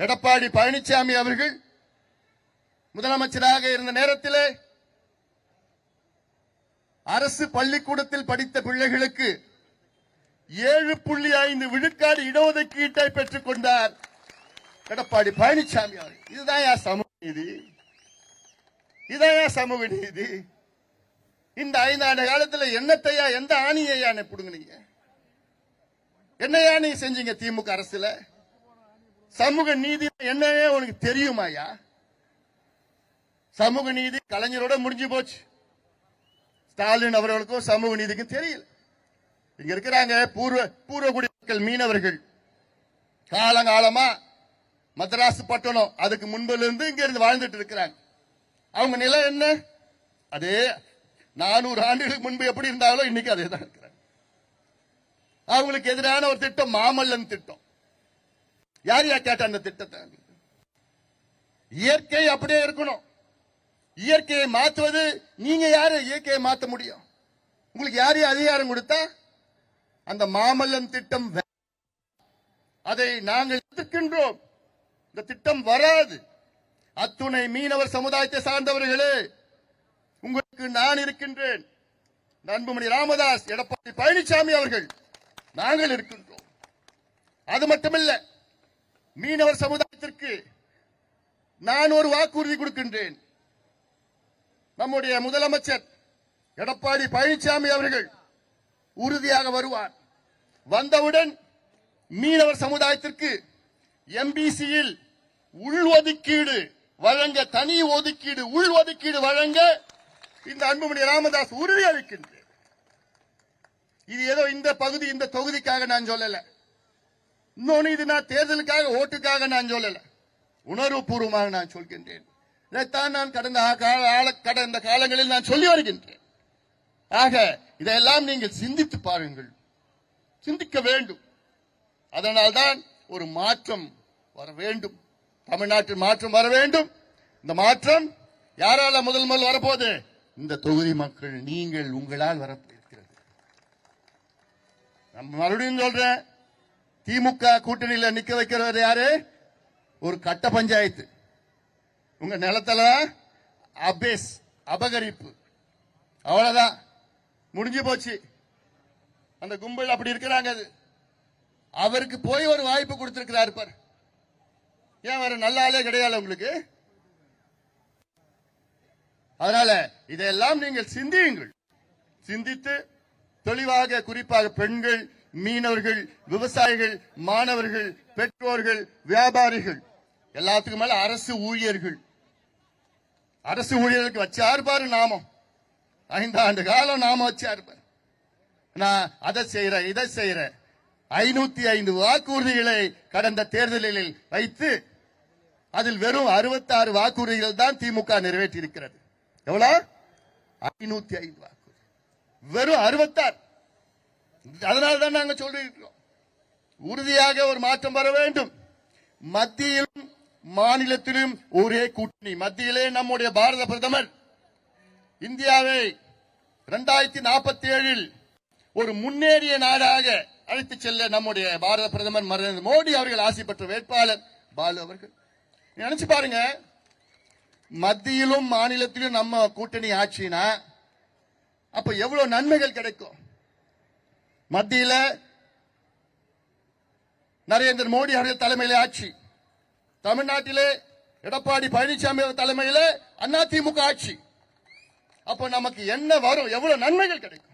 எடப்பாடி பழனிசாமி அவர்கள் முதலமைச்சராக இருந்த நேரத்திலே அரசு பள்ளிக்கூடத்தில் படித்த பிள்ளைகளுக்கு 7.5 விழுக்காடு இடஒதுக்கீட்டை பெற்றுக் கொண்டார் எடப்பாடி பழனிசாமி அவர்கள். இதுதான் சமூக நீதி, இதான் சமூக நீதி. இந்த 5 ஆண்டு காலத்தில் என்னத்தையா எந்த ஆணியையா புடுங்கினீங்க? என்னையா நீங்க செஞ்சீங்க திமுக அரசுல? சமூக நீதி என்னையே உனக்கு தெரியுமாயா? சமூக நீதி கலைஞரோட முடிஞ்சு போச்சு. ஸ்டாலின் அவர்களுக்கும் சமூக நீதிக்கும் தெரியல. இங்க இருக்கிறாங்க பூர்வகுடி மக்கள் மீனவர்கள், காலங்காலமா மதராஸ் பட்டணம் அதுக்கு முன்புல இருந்து இங்க இருந்து வாழ்ந்துட்டு இருக்கிறாங்க. அவங்க நிலை என்ன? அதே 400 ஆண்டுகளுக்கு முன்பு எப்படி இருந்தாலும் இன்னைக்கு அதே தான் இருக்கிறாங்க. அவங்களுக்கு எதிரான ஒரு திட்டம் மாமல்லன் திட்டம். யார் கேட்ட அந்த திட்டத்தை? இயற்கை அப்படியே இருக்கணும். இயற்கையை மாற்றுவது நீங்க யாரு? இயற்கையை மாற்ற முடியும்? உங்களுக்கு யாரு அதிகாரம் கொடுத்தா? அந்த மாமல்லன் திட்டம் அதை நாங்கள் எதிர்க்கின்றோம். இந்த திட்டம் வராது. அத்துணை மீனவர் சமுதாயத்தை சார்ந்தவர்களே, உங்களுக்கு நான் இருக்கின்றேன். அன்புமணி ராமதாஸ், எடப்பாடி பழனிசாமி அவர்கள், நாங்கள் இருக்கின்றோம். அது மட்டுமல்ல, மீனவர் சமுதாயத்திற்கு நான் ஒரு வாக்குறுதி கொடுக்கின்றேன். நம்முடைய முதலமைச்சர் எடப்பாடி பழனிசாமி அவர்கள் உறுதியாக வருவார். வந்தவுடன் மீனவர் சமுதாயத்திற்கு எம்பிசியில் உள்ஒதுக்கீடு வழங்க, தனி ஒதுக்கீடு உள்ஒதுக்கீடு வழங்க இந்த அன்புமணி ராமதாஸ் உறுதி அளிக்கின்றேன். இது ஏதோ இந்த பகுதி இந்த தொகுதிக்காக நான் சொல்லல. இன்னொன்னு, இது நான் தேர்தலுக்காக ஓட்டுக்காக நான் சொல்லல, உணர்வுபூர்வமாக நான் சொல்கின்றேன். இதைத்தான் நான் கடந்த காலங்களில் நான் சொல்லி வருகின்றேன். ஆக இதையெல்லாம் நீங்கள் சிந்தித்து பாருங்கள், சிந்திக்க வேண்டும். அதனால்தான் ஒரு மாற்றம் வர வேண்டும், தமிழ்நாட்டில் மாற்றம் வர வேண்டும். இந்த மாற்றம் யாரால முதல் வரப்போகுது? இந்த தொகுதி மக்கள், நீங்கள், உங்களால் வரப்போகிறது. நம்ம மறுபடியும் சொல்றேன், திமுக கூட்டணியில் நிக்க வைக்கிறவர் யாரு? ஒரு கட்ட பஞ்சாயத்து. உங்க நிலத்துல அபகரிப்பு, அவ்வளவுதான், முடிஞ்சு போச்சு. அந்த கும்பல் அப்படி இருக்கிறாங்க. அவருக்கு போய் ஒரு வாய்ப்பு கொடுத்திருக்கிறார் பார். ஏன் வர நல்ல ஆளே கிடையாது உங்களுக்கு? அதனால இதையெல்லாம் நீங்கள் சிந்தியுங்கள். சிந்தித்து தெளிவாக, குறிப்பாக பெண்கள், மீனவர்கள், விவசாயிகள், மாணவர்கள், பெற்றோர்கள், வியாபாரிகள், எல்லாத்துக்கும் மேல அரசு ஊழியர்கள், அரசு ஊழியர்களுக்கு வச்சாரு பாரு நாமம். 5 ஆண்டு காலம் நாம வச்சாரு பாரு. நான் அதை செய்யறேன், இதை செய்யறேன். 505 வாக்குறுதிகளை கடந்த தேர்தலில் வைத்து அதில் வெறும் 66 வாக்குறுதிகள் தான் திமுக நிறைவேற்றி இருக்கிறது. எவ்வளவு? 505 வாக்குறுதி, வெறும் 66. அதனால்தான் நாங்க சொல்லியிருக்கிறோம், உறுதியாக ஒரு மாற்றம் வர வேண்டும். மத்தியிலும் மாநிலத்திலும் ஒரே கூட்டணி. மத்தியிலே நம்முடைய பாரத பிரதமர் இந்தியாவை 2047 ஒரு முன்னேறிய நாடாக அழைத்து செல்ல நம்முடைய பாரத பிரதமர் நரேந்திர மோடி அவர்கள் ஆசை பெற்ற வேட்பாளர் பாலு அவர்கள். நினைச்சு பாருங்க, மத்தியிலும் மாநிலத்திலும் நம்ம கூட்டணி ஆட்சினா அப்ப எவ்வளவு நன்மைகள் கிடைக்கும். மத்தியில நரேந்திர மோடி அவர்கள் தலைமையிலே ஆட்சி, தமிழ்நாட்டிலே எடப்பாடி பழனிசாமி தலைமையிலே அதிமுக ஆட்சி. அப்ப நமக்கு என்ன வரும்? எவ்வளவு நன்மைகள் கிடைக்கும்?